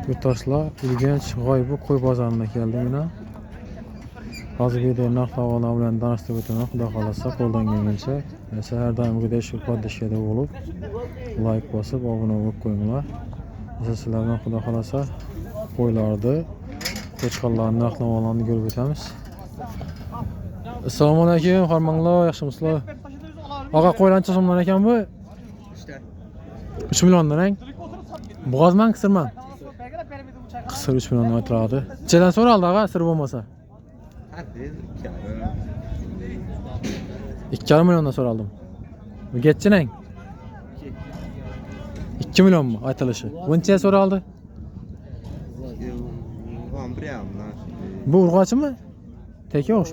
Yurttaşlar ilginç g'oyib qo'y bozoriga keldim yine. Hozir video narx-navolar bilan tanishtirib o'taman. Xudo xolasa qo'ldan kelgancha. Mesela her daimgidek shu podishkada bo'lib, like bosib, obuna bo'lib qo'yinglar. Mesela sizlardan xudo xolasa qo'ylarni, qo'chqorlarni narx-navolarni ko'rib o'tamiz. Assalomu alaykum, hormanglar, yaxshimisizlar? Og'a qo'ylancha so'mdan ekan bu? İşte. 3 milliondan rang. Bo'g'ozman, qisirman. Qisir 3 milliondan o'tiradi. Nechadan so'raldi og'a, sir bo'lmasa? 2,5 milyondan so'raldim. Bu getchining? 2 millionmi aytilishi? Buncha so'raldi? Bu urg'ochimi? Teka o'x.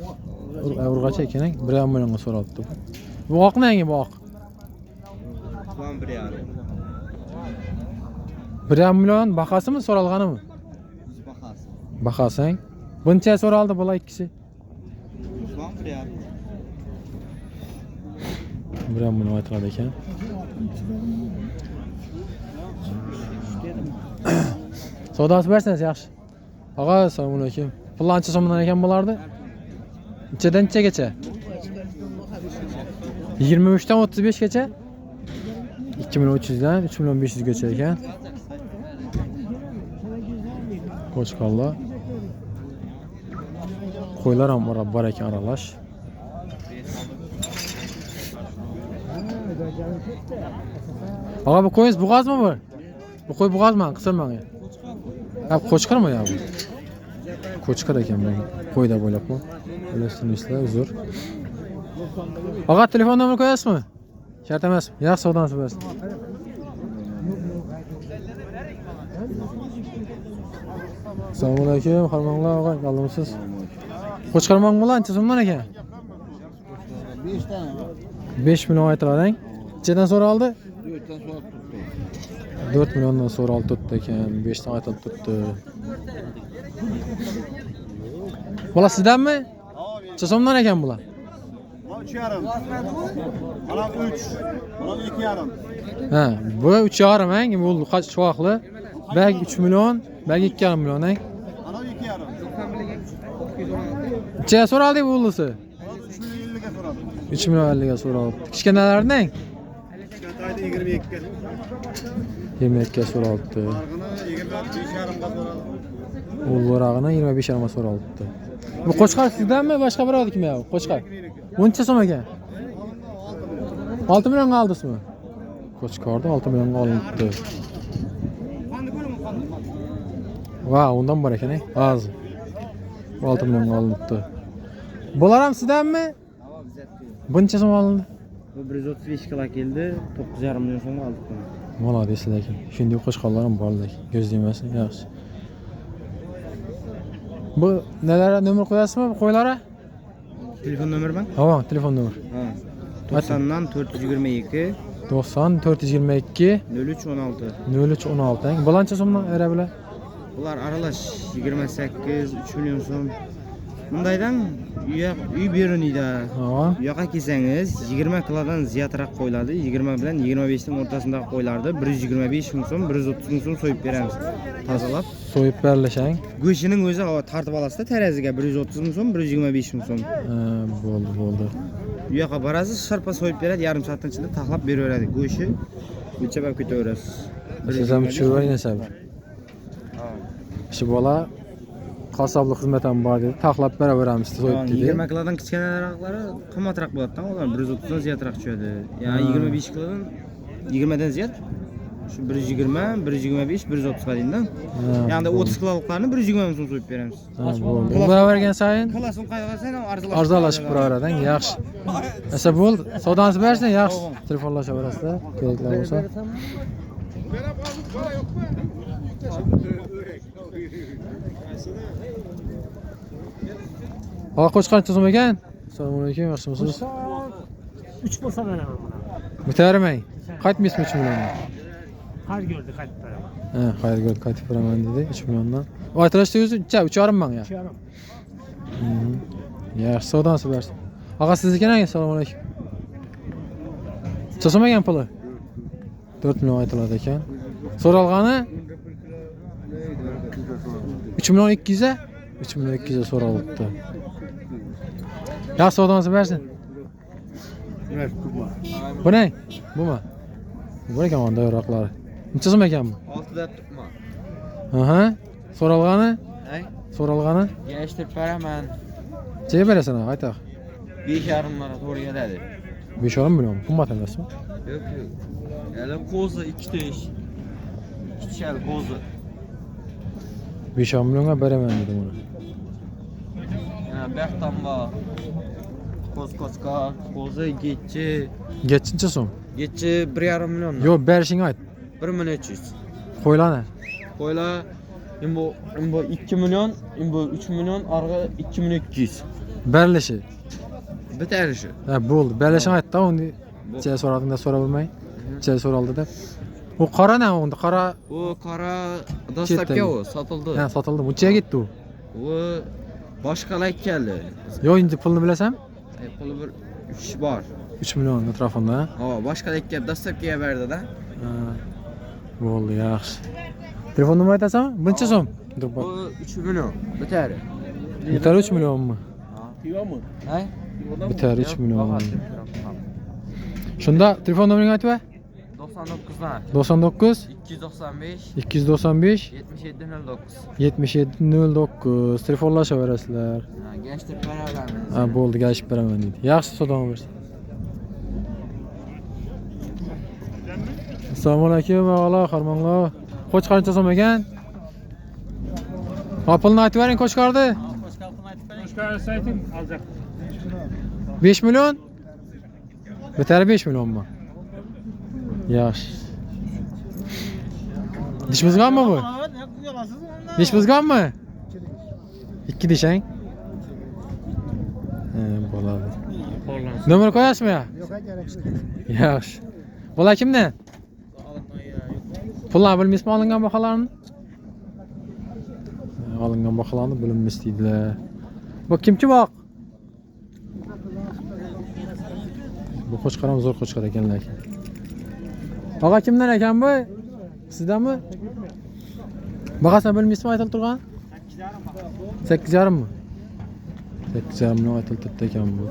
Urg'och ekan, 1,5 millionga so'raldi. Bu oq nangi bu oq? 1,5 million bahasimi so'ralganimi? Bahası. Bahasang. Buncha so'raldi bola ikkisi. 1,5 million aytiladi ekan. Savdosi bersangiz yaxshi. Og'a, assalomu alaykum. Pullancha so'mdan ekan bo'lardi? Nechadan nechagacha? 23 dan 35 gacha? 2,300 dan 3,500 gacha ekan. Qo'chqorlar. Qo'ylar ham bor ekan aralash. Og'a, bu qo'yingiz bo'g'ozmi bu? Bu qo'y bo'g'ozmi? Qisirman. Ha, qo'chqarmi ya bu? Qo'chqar ekan bu. Qo'yda bo'ylab bu. Bilasizlar, uzr. Og'a, telefon nomer qo'yasizmi? Shart emas. Yaxshi savdosi bersin. Assalomu alaykum, hormanglar og'a, qaldimsiz? Qo'chqarmon bilan ancha so'mdan ekan? 5 tane. 5 million aytilading. Nechadan so'raldi? 4 milliondan so'raldi tutdi ekan, 5 dan aytilib tutdi. Bola sizdanmi? Necha so'mdan ekan bular? 3,5. Mana 3. Mana 2,5. Ha, bu 3,5 hang, bu kaç vaqtli? Bag 3 million, bag 2,5 million hang. Mana 2,5. Necha so'raldi bu ulisi? 3,50 ga so'radi. 3 million 50 ga so'raldi. Kichkinalarning? Kichkinataydi 22 ga. 22 ga so'raldi. Arg'ini 25,5 ga so'radi. Ullarag'ini 25,5 ga so'raldi. Bu qo'chqar sizdanmi, boshqa birovnikimi bu? Qo'chqar. Buncha so'm ekan? 6 millionga oldingizmi? Qo'chqarni 6 millionga olindi. Va, undan bor ekan, az. 6 millionga olindi. Bular ham sizdanmi? Buncha so'm olindi? Bu 135 kilo keldi, 9,5 million so'm oldik buni. Молодец lekin. Shunday qo'chqorlar ham bor lekin. Ko'zlaymasin, yaxshi. Bu nelar nomer qo'yasizmi bu qo'ylara? Telefon nomer mi? Ha, telefon nomer. Ha. 90dan 422 90 422 0316. 0316. Balancha so'mdan era bilan. Bular aralash 28 3 million so'm. Bundaydan uy berunida. Ha. Yo'qa kelsangiz 20 kilodan ziyodroq qo'yiladi. 20 bilan 25 ning o'rtasidagi qo'ylardi. 125 ming so'm, 130 ming so'm so'yib beramiz. Tozalab. So'yib berilishang. Go'shining o'zi tartib olasizda teraziga 130 ming so'm, 125 ming so'm. Bo'ldi. Bu yoqqa borasiz, sharpa so'yib beradi, yarim soatdan ichida taxlab beraveradi. Go'shi o'lchab ketaverasiz. Siz ham tushirvering sabr. Shu bola qassoblik xizmat ham bor dedi. Taxlab beraveramiz so'yib dedi. 20 kilodan kichkinaroqlari qimmatroq bo'ladi-da, ular 130 dan ziyodroq tushadi. Ya'ni 25 kilodan 20 dan ziyod shu 120, 125, 130 qadinda. Ya'ni 30 kiloliklarni 120 ming so'm so'yib beramiz. Bo'ldi. Beravergan sayin Kilosin qayerdan ham arzonlashib boraveradi, yaxshi. Esa bo'ldi, savdonisi bersin, yaxshi. Telefonlashaverasizlar, kerakli bo'lsa. Ha, qo'chqancha so'm ekan? Assalomu alaykum, yaxshimisiz? 3 bo'lsa beraman buni. Bitarmang. Qaytmaysizmi 3 milliondan? Xayr ko'rdi, qaytib beraman. Ha, xayr ko'rdi, qaytib beraman dedi 3 milliondan. Aytilishdi o'zi 3,5 ming ya. 3,5. Yaxshi, savdonisi bersin. Og'a, siznikidan assalomu alaykum. Necha so'm ekan puli? 4 million aytiladi ekan. So'ralgani 3 milyon 200'e? 3 milyon 200'e soralıptı. Ya sodansı versin. Bu ne? Bu mu? Bu ne kaman dayırakları? Neçe so'm ekan bu? 6'da tutma. Aha. Soralgani? Ay, Soralgani? yaştırıp beraman. Neçeye beresen ha? Aytaq. 5,5'lara to'g'ri keladi. 5,5 milyon. Qimmat emasmi? Yo'q, yo'q. Hali qo'zi 2 ish. 2 qo'zi. 5,5 milyonga beraman dedim uni. Yana Bertan bor. Qo'zqochqa, qo'zi getchi. Geçinçe so'm. Getchi 1,5 million. Yo, berishing ayt. 1 million 300. Qo'ylani. Qo'ylar imbo 2 million, imbo 3 million, arg'i 2 million 200. Berilishi. Bitari shu. Ha, bo'ldi. Berishing ayt da uni. Necha so'radingda so'rab bilmay. Necha so'raldi deb. U qora ne unda? Qora U qora dostavka u sotildi. ha, sotildi. Nechaga ketdi u? U boshqalar keldi. Yo, endi pulni bilasan? Puli bir 3 bor. 3 milyon atrofida. Ha, boshqalar kelib dostavkaga berdi-da. Ha. Bo'ldi, yaxshi. Telefon nomer aytasanmi? Buncha so'm? Bu 3 million. Bitari. Bitar 3 millionmi? Hay? Bitar 3 million. Shunda telefon nomeringni aytib ber. 99'dan 99 295 295 7709. 7709 telefonlashaverasizlar. Ha, gençlik berabermiz. Ha, bo'ldi, galishib beraman deydi. Yaxshi, sodom bersin. Assalomu alaykum, o'g'lar, xarmonlar. Qo'chqar qancha so'm ekan? Pulni aytib bering, Qo'chqarni. Qo'chqar sayting alacak. 5 milyon? Bitar 5 milyonmi? Yaxshi. Dish buzganmi bu? Dish buzganmi? 2 dishang. Bo'ladi. Nomer qo'yasizmi ya? Yo'q, kerakchi. Yaxshi. Bola kimdan? Pullar bilmaysizmi olingan baholarni? Olingan baholarni bilinmas deydilar. Bu kimki boq? Bu qo'chqaram zo'r qo'chqar ekanlar ekan. Og'a kimdan ekan bu? Sizdanmi? Bag'asini bilmaysizmi aytilib turgan? 8,5 mi? 8,5 million aytilib turibdi ekan bu.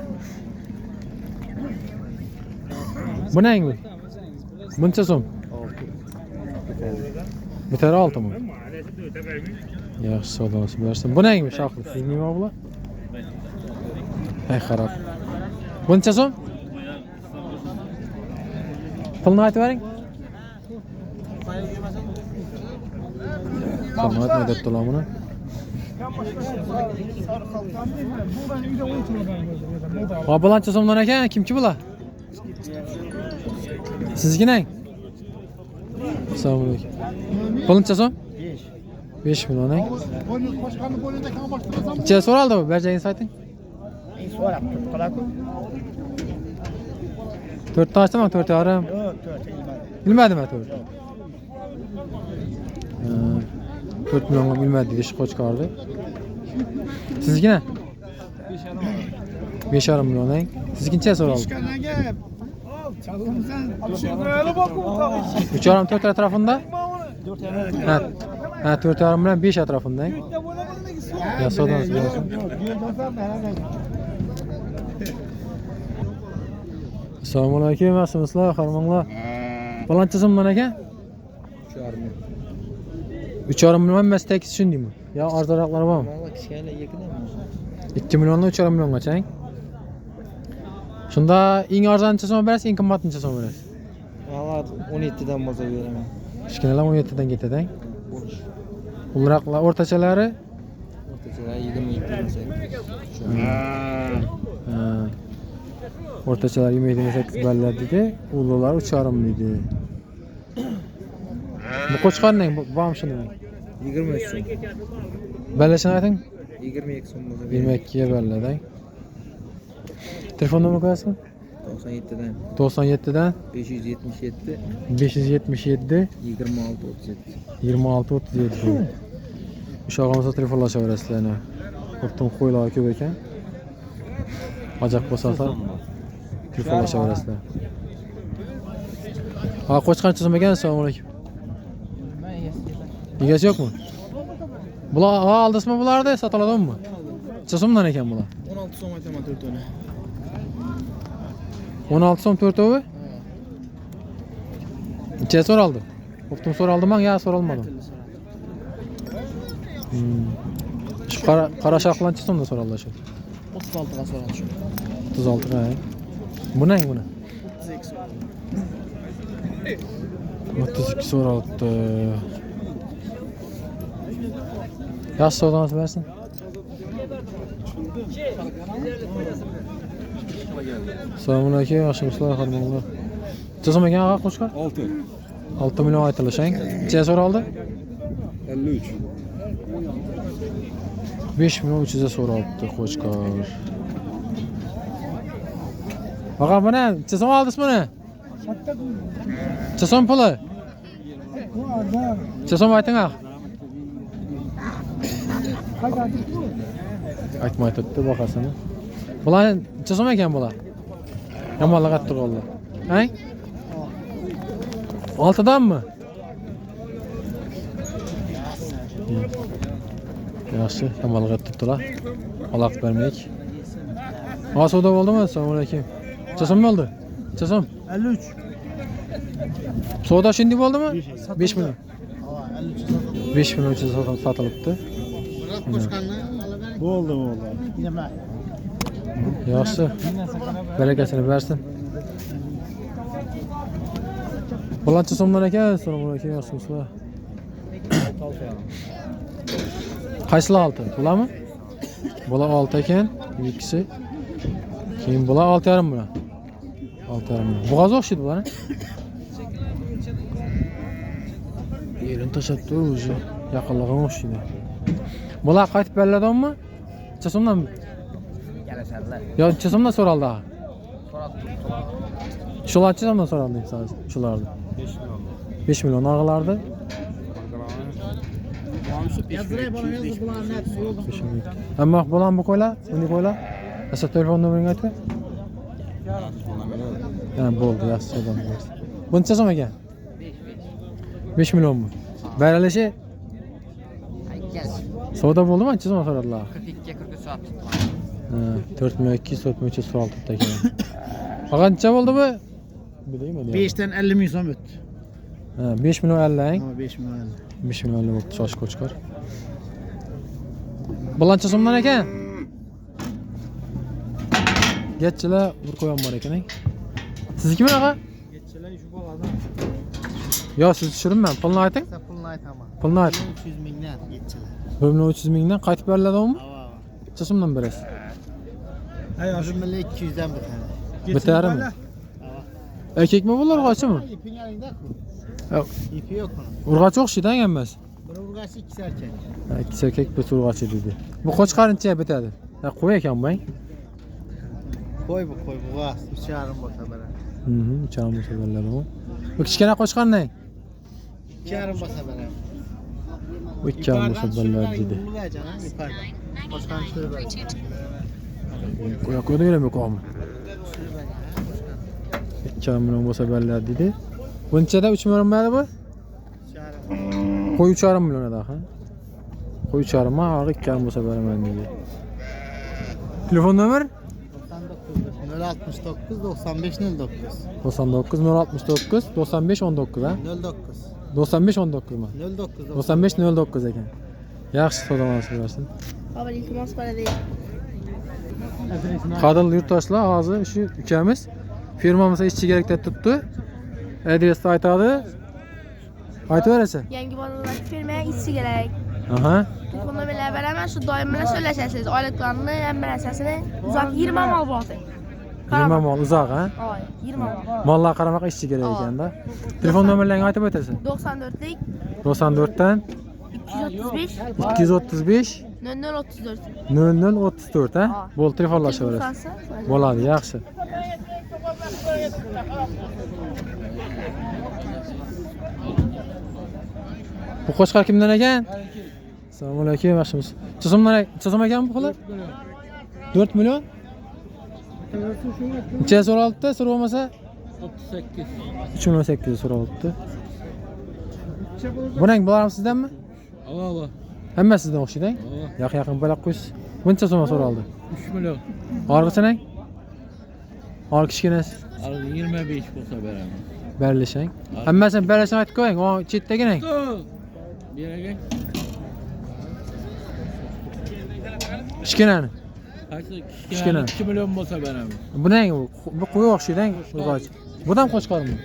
Bu neng bu? Buncha so'm? Bitar 6 mi? Yaxshi, savdosi bersin. Bu neng bu shoxli? Sizningmi bular? Ay, xarab. Buncha so'm? Pulni aytib bering. Pulni aytmay debdilar buni. Ha, bulancha so'mdan ekan, kimki bular? Sizga neng? Assalomu alaykum. Puluncha so'm? 5 million neng. Qo'shqarni bo'linda kam boshlasan. Necha so'raldi bu? Berjagini ayting. So'rabdi, qalaku. 4 ta ochdimi? 4,5. Yo'q, 4 ilmadi. Bilmadimi 4? 4 millionga bilmadi dedi ish qo'chqardi. Sizga ne? 5,5 million neng. Sizga necha so'raldi? Qo'shqarlarga chalg'imsan. 3,5 4 atrofida? Ha. Ha, 4,5 bilan 5 atrofida. Ya so'dan bersin. Assalomu alaykum, asingizlar, xarmonlar. Balancha so'mdan ekan? 3,5 million emas, tek tushundingmi? Yo, arzonroqlari bormi? Valla kichkina yekinami? 2 milliondan 3,5 milliongacha. Shunda eng arzoncha so'm berasiz, eng qimmatlicha so'm berasiz. Valla 17 dan bo'lsa beraman. Kichkinalar 17 dan ketadi. Ulraqlar o'rtachalari O'rtachalar 27 bo'lsa. O'rtachalar 28 ballar dedi, ulug'lar 3,5 dedi. Bu qo'chqarning bormi shuni? 23 so'm. Ballashini ayting. 22 so'm bo'lsa 22 ga balladang. Telefon nomer qo'yasizmi? 97 dan 97 dan 577 577 26 37. 26 37. O'shog'imizga telefonlashaverasizlar ana. O'rtam qo'ylar ko'p ekan. Ajab bo'lsa telefonlashaverasizlar. Ha, qo'chqancha so'm ekan? Assalomu alaykum. Egesi yok mu? Bular aldısmı bularda satıladın mı? Çasımdan eken bular. 16 so'm aytaman 4 tane. 16 so'm 4 ovi. Necha so'raldi? O'qtim so'raldimmi yo so'ralmadim? Şu qara shaq bilan necha so'mdan so'raldi shu? 36 ga so'radi shu. 36 ga. Buni nang buni? 32 so'raldi. Yaxshi savdosi bersin. Assalomu alaykum, yaxshimisizlar, xodimlar. Chizim ekan aqa qo'shqar? 6 million aytilishang. Necha so'raldi? 53. 5 million 300 ga so'raldi qo'shqar. Aqa buni necha so'm oldingiz buni? Necha so'm puli? Necha so'm ayting aqa? Aytmay turibdi bahasini. Bular necha so'm ekan bular? Yomonlik qattiq oldi. Hang? 6danmi? Yaxshi, yomonlik qattiqdilar. Aloq bermaylik. Savdo bo'ldimi? Assalomu alaykum. Necha so'm bo'ldi? Necha so'm? 53. Savdo shunday bo'ldimi? 5 million. 53. 5 million uchun sotilibdi. Bo'ldi. Nima? Yaxshi. Barakasini bersin. Bulancha so'mdan ekan, assalomu alaykum, yaxshimisizlar. Qaysilar 6? Bularmi? Bular 6 ekan, ikkisi. Keyin bular 6,5 bular. 6,5 bular. Bo'g'oz o'xshaydi bular. Yerini tashabdi o'zi. Yaqinlig'i o'xshaydi. Bular qaytib beriladiganmi? Necha so'mdan? Kelishadilar. Yo, necha so'mdan so'raldi? Shular necha so'mdan so'raldi siz? Shularni. 5 million og'ilardi. Ammo bulan bu qo'ylar, buni qo'ylar. Asa telefon nomeringni aytib. Ha, bo'ldi, yaxshi savdo bo'ldi. Bu necha so'm ekan? 5 millionmi? Berilishi? Savdo bo'ldimi? Necha so'm so'radilar? 42 43 soat. Ha, 4 million 200 300 so'raldi ekan. Faqat necha bo'ldi bu? Bilaymi? 5 dan 50 ming so'm o'tdi. Ha, 5 million 50. Ha, 5 million. 5 million bo'libdi, shosh qo'chqor. Bulancha so'mdan ekan? Getchilar bir qo'yam bor ekan. Siznikimi aqa? Getchilar shu bo'ladi. Yo, siz tushiribman. Pulni ayting. Pulni aytaman. Pulni ayting. 300 mingdan getchilar. 1 million 300 mingdan qaytib beriladimi? Ha. Necha so'mdan berasiz? Ay, shu million 200 dan bitadi. Bitarmi? Erkekmi bular, urg'achimi? İpin yanında-ku. Yo'q. İpi yok onun. Urg'achi o'xshaydi emas. Bir urgachi, ikisi erkek. Ha, ikkisi erkak, bir urg'achi dedi. Bu qo'chqarincha bitadi. Ha, qo'y ekan bu. Koy bu gaz. 3,5 bo'lsa beradi. Ucharam bo'lsa beriladi bu. Bu kichkina qo'chqarning? 2,5 bo'lsa beradi. Bu 2,5 bo'lsa beriladi dedi. Yukarıdan. Boshqani tushirib beradi. Qo'ya qo'ydim yo'qmi? 2,5 million bo'lsa beriladi dedi. Bunchada 3 million beradi bu? 3,5. Qo'y 3,5 million edi ha. Qo'y 3,5 ma, og'i 2,5 bo'lsa beraman dedi. Telefon nomer? 069 95 09. 99 069 95 19 ha. 09. 95 19 mi? 09. 95 09 ekan. Yaxshi savdolanasiz bersin. İltimos qiladi. Qadrli yurtdoshlar, hozir shu ukamiz firmamizga ishchi kerak deb turibdi. Adresni aytadi. Aytaverasiz. Yangi bolalar firmaga ishchi kerak. Aha. Telefon nomerlarini beraman, shu doim bilan so'rashasiz. Oylik planini, hamma narsasini uzoq 20 mol bo'ldi. 20 mol uzoq ha? Oy, 20 mol. Mollar qaramoq ishchi kerak ekanda. Telefon nomerlarini aytib o'tasiz. 94lik 94 dan 235 235 0034. 0034 ha? Bo'l, telefonlashaverasiz. Bo'ladi, yaxshi. Bu qo'chqar kimdan ekan? Assalomu alaykum, yaxshimisiz? Chizim ekan bu pullar? 4 million? Necha so'ralibdi, so'rab olmasa? 38. 3 million 800 so'ralibdi. Buning bo'lar sizdanmi? Ava. Hamma sizdan o'xshaydi. Ava. Yaqin balaq qo'ysiz. Buncha so'm so'raldi. 3 milyon. Orqasini? Orqa kichkinasi. Al 25 bo'lsa beraman. Berlishang. Hammasini berlashni aytib qo'ying. O chetdagina. Beragay. Kichkinani. Qaysi Kichkina. 2 milyon bo'lsa beraman. Buning bu qo'y o'xshaydi, urg'och. Budan qo'chqarmi?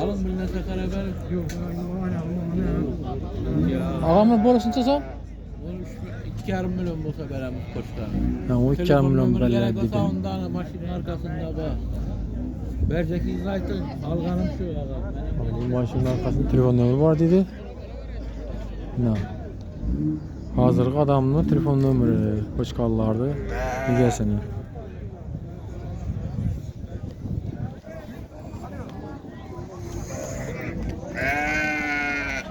Alın bir narsa qarab ber. Yo'q, Og'amni bo'lishuncha so'm? 2,5 milyon bo'lsa beramiz qo'shlar. Ha, o 2,5 milyon beradi dedi. Ondan mashina arkasında bak. Bercekingizni aytın, alganim shu ağa. Bu mashinanın arkasında telefon nömrü var dedi. Ne? Hazırki adamın telefon nömrü qo'chqarlardi. Egasini.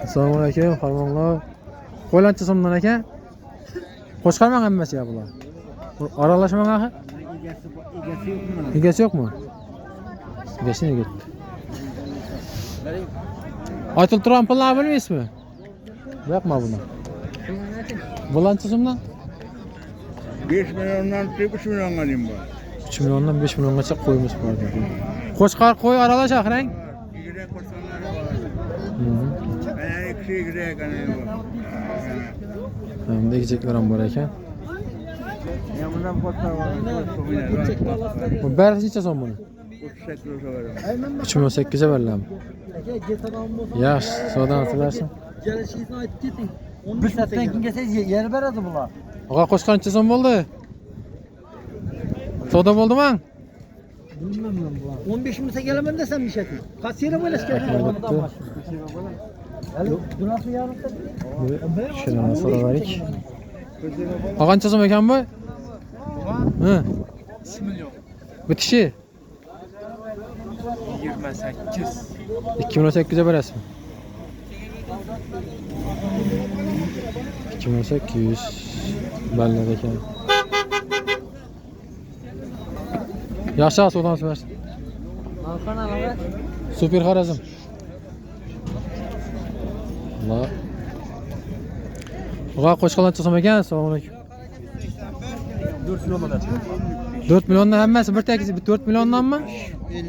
Assalomu alaykum, farmonlar. Qo'ylancha so'mdan aka? Qo'shqarman hammasi ya bular. Aralashmang axir. Egasi yo'qmi? Egasi nega ketdi? Aytib turgan pullarni bilmaysizmi? Yo'qmi buni? Bulancha so'mdan? 5 milyondan 3 milyonga deyim bu. 3 milyondan 5 milyongacha qo'yimiz bor dedi. Qo'shqar qo'y aralash axirang. Yigirek ko'rsanlar bor. Ana ikisi yigirek ana bu. Hamda egizaklar ham bor ekan. Ya bundan ko'rsa var. Bu bari necha so'm buni? 38 olsa verim. 3 milyon 8'e verelim. Yaxshi, savdan qilarsan. Gelişini aytib keting. Bir saatdan keyin kelsangiz yer beradi bular. Ağa qo'shqancha so'm bo'ldi? Savdo bo'ldimi? Bilmem bular. 15 minutga kelaman desam ishating. Qasira bo'lasiz Burası yarımda. Şuna so'raylik. Qancha so'm ekan bu? Ha. 2 milyon. Bitishi 28. 2008'e berasizmi? 2800 ballad ekan. Yaxshi savdan bersin. Alkan alava. Super Xorazm. La. Oğa qo'shqalancha so'm ekan. Assalomu alaykum. 4 milyon manat. 4 milyondan hammasi bir taksi 4 milyondanmi?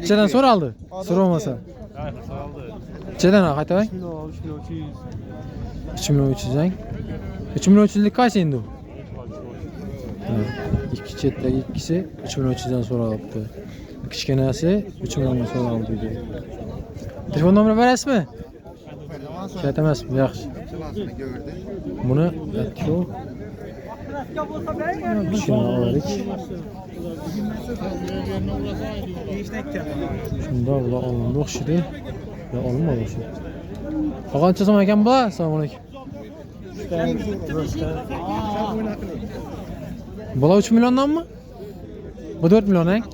Nechadan so'raldi? So'ramasa. Nechadan qaytavang? 3 milyon 300 ang. 3 milyon 300'lik qaysi endi u? İki chetdagi ikkisi 3 milyon 300'dan so'ralibdi. Kichkinasi 3 millionga so'raldi dedi. Telefon nomeri berasizmi? Shart emasmi? Yaxshi. Buni aytdi. Kichkina olaylik. Shunda bular olindi o'xshaydi. Ya olmadi o'sha. Qancha so'm ekan bu? Assalomu alaykum. Bular 3 milyondanmi? Bu 4 milyon ang.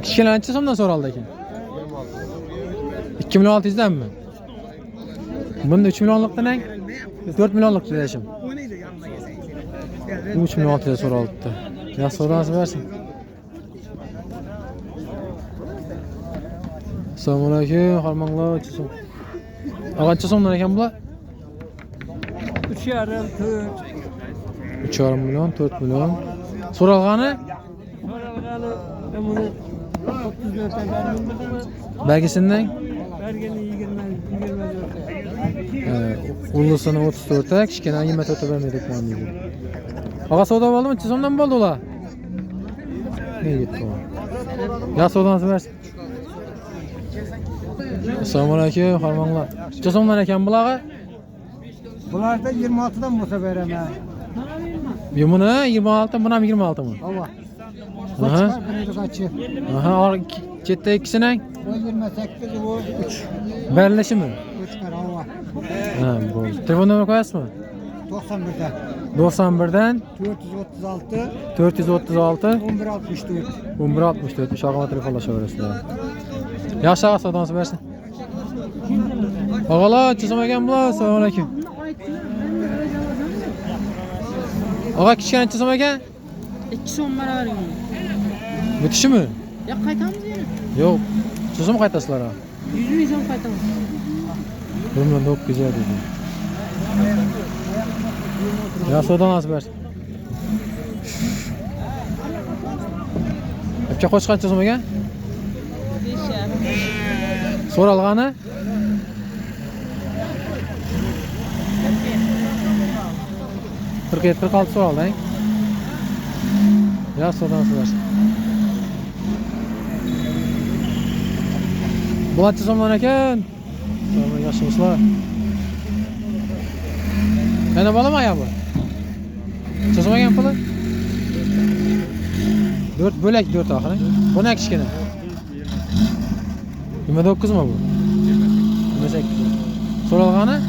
Kichkina qancha so'mdan so'raldi ekan? 2 milyon 600'danmi? Bunda 3 milyonlikdan ang. 4 milyonlik deyishim. 3 milyon 600'e so'ralibdi. Yaxshi savdosi bersin. Assalomu alaykum, xormonlar, so'm. Qancha so'mdan ekan bular? 3,5 4. 3,5 milyon, 4 milyon. So'ralgani? So'ralgani buni 34 ta berdim. Belgisinden? Bergeni 24. Ulusunu 34 ta, kichkina 24 ta vermedik man dedi. Ağa savdo bo'ldimi? Necha so'mdan bo'ldi ular? Ne gitti o? Ya savdanızı versin. Assalomu alaykum, xormonlar. Necha so'mdan ekan bularga? Bularda 26'dan bo'lsa beraman. Buni 26, buni ham 26 mi? Hava. Aha. Kaçı? Aha, chetda ikkisini. O 28, o 3. Berlishimi? 3 kar hava. Ha, bo'ldi. Telefon nomeri qo'yasizmi? 91'den. 91dan 436 436 1164. 1164 Şarkıma telefonlaşaverasizlar. Yaxshi ağa savdosi bersin. Ağalar, chizim ekan bular. Assalomu alaykum. Ağa kichkina chizim ekan? 2 so'm baravering. Bitishimi? Ya qaytamiz yana? Yo'q. Chizim qaytasizlar ha. 100 ming so'm qaytamiz. Bundan çok güzel dedi. Ya sodan az ver. Hepçe koç kaç çözüm eken? Soralğanı? Kırk 46 soraldı hein? Ya sodan az ver. Bulat çözümden eken? Tamam yaşımızlar. Bana bala mı ya bu? Çözüm eken pılı? 4 bölek 4 ahırı. Bu ne kişkene? 29 mu bu? 28. Soralğanı?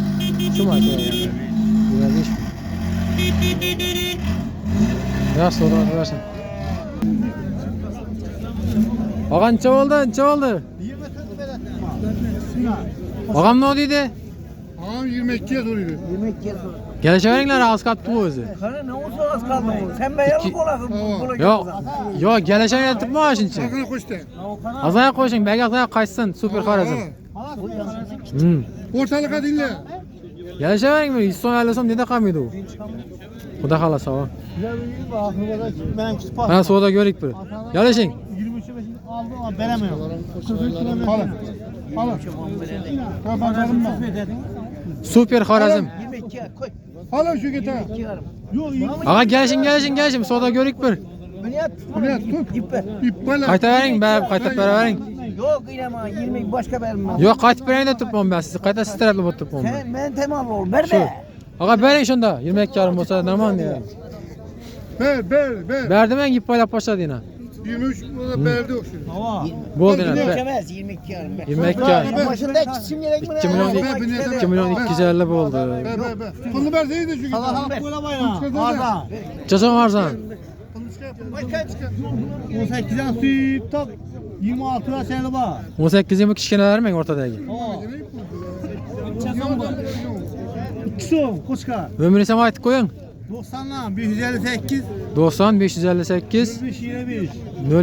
Şu mu ake yani? 25 mi? Ya sodan versin. Ağa neçe oldu? Ağam ne dedi? Ağam 22'ye soruyor. Yemek yer. Gelişeveringler az kaptı bu özü. Sana ne olsun az kaldı bu. Sen beyalık olasın. Yok gelişen yetip mi aşın için? Sakın koştu. Azaya koşun, belki azaya kaçsın, süper karazım. Ortalığa dinle. Gelişevering mi? 100 son 50 son dede kalmıydı o. Kuda kala sağ ol. Benim küçük pas. Ha soda görik bir. Gelişin. 23'e aldım ama veremiyorum. Alın. Bakalım mı? Süper karazım. Yemek yer koy. Alın şu gitar. Yok Ağa gelişin, soda görik bir. bunu yap tut. İp ver. İp bana. Kayta verin, kayta verin. Yok inama 20 başka verim ben. Yok kayıt verin de tutmam ben sizi. Kayta siz taraflı bu tutmam ben. Sen ben tamam ol. Ver Şu. be. Ağa verin şunda. 22 yarım olsa normal ya. Ver. Verdim ben ip payla başladı yine. 23 burada beldi yok şimdi. Hava. Bol yine. Geçemez 22 yarım. 22 yarım. Başında kisim gerek mi? 2 milyon 250 oldu. Ver. Pulunu verseydi şu gitar. Allah hak koyla bayna. Arda. Çözüm varsan. 18'den süt tak. 26 lira seni bak. 18-20 kişi vermeyin ortadaki. Su koçka. Ömrü sema aytıp koyun. 90 lan 558. 90 558 25 25.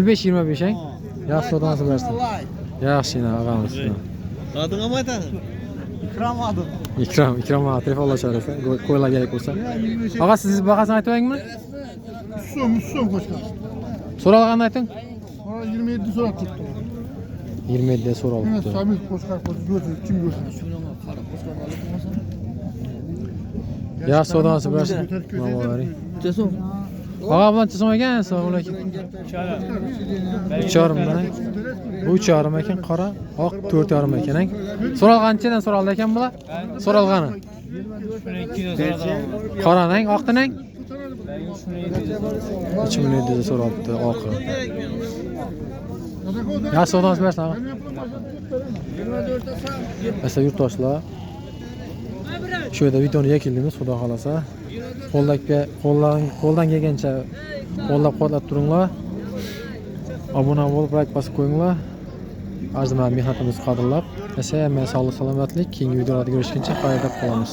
05 25 hein. Ya sodan nasıl versin? Yaxşı yine ağamız. Adına mı aytan? İkram adı. İkram ha telefon Allah çağırırsa. Koyla gerek olsa. Ağa siz bakasın aytmayın mı? Musun koşka. Soralğan aytın. Sonra 27 sonra tuttu. 27'de soralım. Yine Sami koşka görsün. Kim görsün? Ya sodan nasıl versin? Mama veri. Ağa bulan çözüm eken. Selamun aleyküm. 3 yarım ben. Bu 3 yarım eken qara. Ak 4 yarım eken hein. Soralğan neçeden soraldı eken bula? Soralğanı. Qara hein, aqtın hein? 3700'e soraldı aqı. Ya sodan nasıl versin ağa? Mesela yurttaşlar şöyle videonu yekildimiz xudo xolasa. Qo'ldan kelgancha qo'llab-quvvatlab turinglar. Obuna bo'lib, like bosib qo'yinglar. Arzimagan mehnatimizni qadrlab, men sog'lik salomatlik, keyingi videolarda ko'rishguncha xayrda qolamiz.